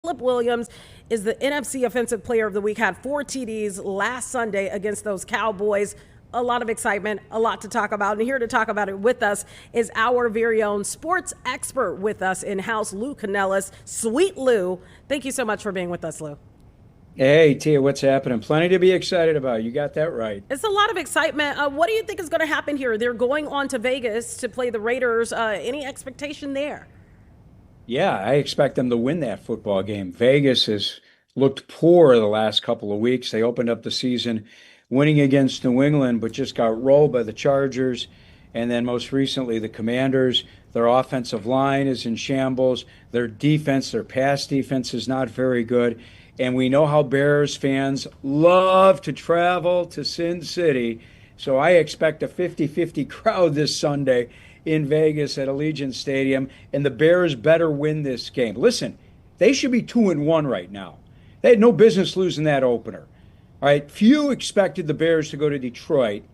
Phillip Williams is the NFC Offensive Player of the Week, had 4 TDs last Sunday against those Cowboys. A lot of excitement, a lot to talk about. And here to talk about it with us is our very own sports expert with us in-house, Lou Canellis. Sweet Lou, thank you so much for being with us, Lou. Hey, Tia, what's happening? Plenty to be excited about. You got that right. It's a lot of excitement. What do you think is going to happen here? They're going on to Vegas to play the Raiders. Any expectation there? Yeah, I expect them to win that football game. Vegas has looked poor the last couple of weeks. They opened up the season winning against New England, but just got rolled by the Chargers. And then most recently, the Commanders. Their offensive line is in shambles. Their defense, their pass defense is not very good. And we know how Bears fans love to travel to Sin City. So I expect a 50-50 crowd this Sunday in Vegas at Allegiant Stadium, and the Bears better win this game. Listen, they should be 2-1 right now. They had no business losing that opener. All right, few expected the Bears to go to Detroit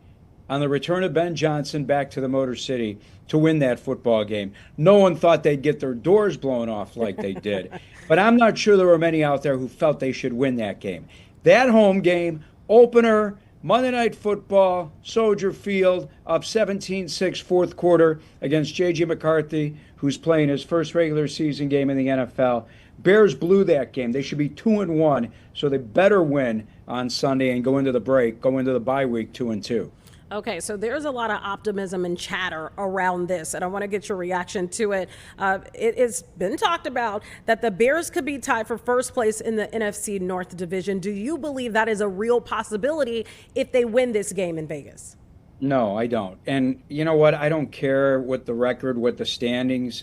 on the return of Ben Johnson back to the Motor City to win that football game. No one thought they'd get their doors blown off like they did. But I'm not sure there were many out there who felt they should win that game. That home game, opener, Monday Night Football, Soldier Field, up 17-6 fourth quarter against J.J. McCarthy, who's playing his first regular season game in the NFL. Bears blew that game. They should be 2-1, so they better win on Sunday and go into the bye week 2-2. Okay, so there's a lot of optimism and chatter around this, and I want to get your reaction to it. It has been talked about that the Bears could be tied for first place in the NFC North Division. Do you believe that is a real possibility if they win this game in Vegas? No, I don't. And you know what? I don't care what the record, what the standings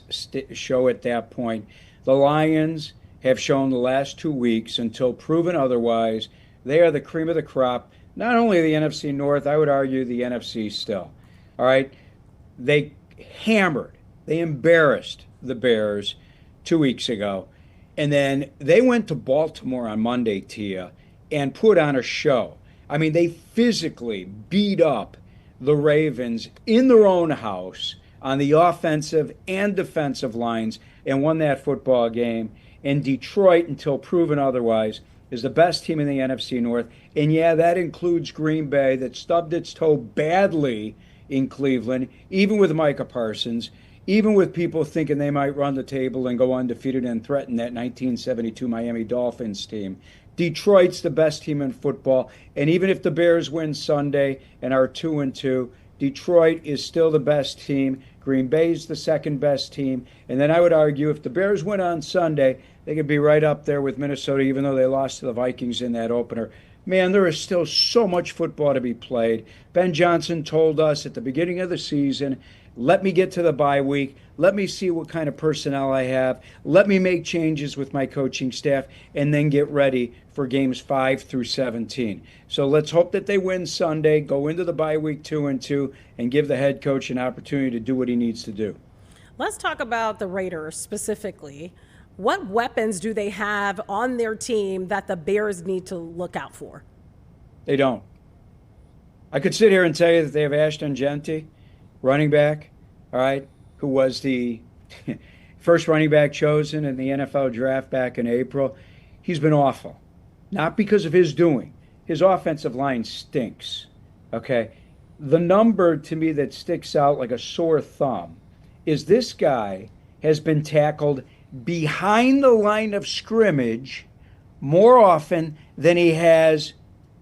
show at that point. The Lions have shown the last 2 weeks, until proven otherwise, they are the cream of the crop. Not only the NFC North, I would argue the NFC still. All right? They embarrassed the Bears 2 weeks ago. And then they went to Baltimore on Monday, Tia, and put on a show. I mean, they physically beat up the Ravens in their own house on the offensive and defensive lines and won that football game. And Detroit, until proven otherwise, is the best team in the NFC North. And yeah, that includes Green Bay, that stubbed its toe badly in Cleveland, even with Micah Parsons, even with people thinking they might run the table and go undefeated and threaten that 1972 Miami Dolphins team. Detroit's the best team in football. And even if the Bears win Sunday and are 2-2, Detroit is still the best team. Green Bay's the second best team. And then I would argue if the Bears win on Sunday, they could be right up there with Minnesota, even though they lost to the Vikings in that opener. Man, there is still so much football to be played. Ben Johnson told us at the beginning of the season, let me get to the bye week. Let me see what kind of personnel I have. Let me make changes with my coaching staff and then get ready for games 5 through 17. So let's hope that they win Sunday, go into the bye week 2-2, and give the head coach an opportunity to do what he needs to do. Let's talk about the Raiders specifically. What weapons do they have on their team that the Bears need to look out for? They don't. I could sit here and tell you that they have Ashton Genty, running back, all right, who was the first running back chosen in the NFL draft back in April. He's been awful. Not because of his doing. His offensive line stinks, okay? The number to me that sticks out like a sore thumb is this guy has been tackled behind the line of scrimmage more often than he has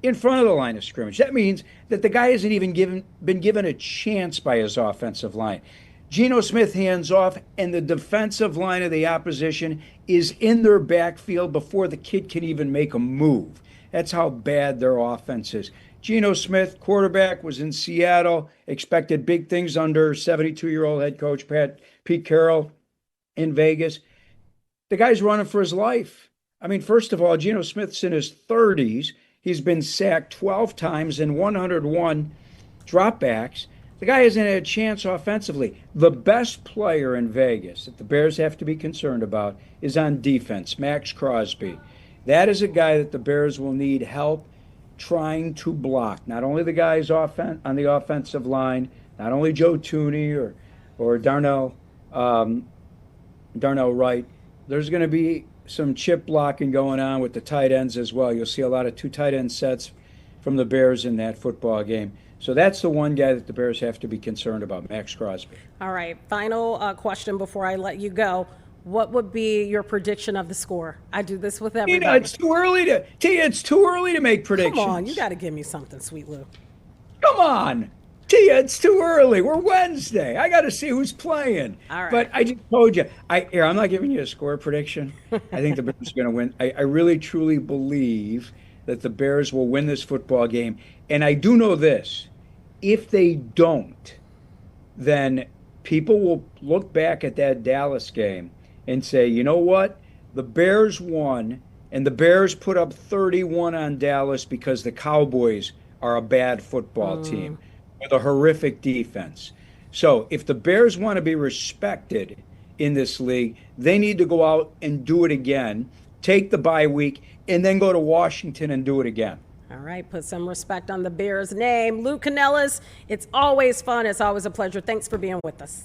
in front of the line of scrimmage. That means that the guy hasn't even been given a chance by his offensive line. Geno Smith hands off, and the defensive line of the opposition is in their backfield before the kid can even make a move. That's how bad their offense is. Geno Smith, quarterback, was in Seattle, expected big things under 72-year-old head coach Pete Carroll in Vegas. The guy's running for his life. I mean, first of all, Geno Smith's in his 30s. He's been sacked 12 times and 101 dropbacks. The guy hasn't had a chance offensively. The best player in Vegas that the Bears have to be concerned about is on defense, Max Crosby. That is a guy that the Bears will need help trying to block. Not only the guys on the offensive line, not only Joe Thuney or Darnell Wright. There's going to be some chip blocking going on with the tight ends as well. You'll see a lot of 2 tight end sets from the Bears in that football game. So that's the one guy that the Bears have to be concerned about, Max Crosby. All right, final question before I let you go. What would be your prediction of the score? I do this with everybody. It's too early to make predictions. Come on, you got to give me something, sweet Lou. Come on. Tia, it's too early. We're Wednesday. I got to see who's playing. All right. But I just told you. I'm not giving you a score prediction. I think the Bears are going to win. I really, truly believe that the Bears will win this football game. And I do know this. If they don't, then people will look back at that Dallas game and say, you know what? The Bears won, and the Bears put up 31 on Dallas because the Cowboys are a bad football team with a horrific defense. So if the Bears want to be respected in this league, they need to go out and do it again, take the bye week, and then go to Washington and do it again. All right, put some respect on the Bears' name. Lou Canellis, it's always fun. It's always a pleasure. Thanks for being with us.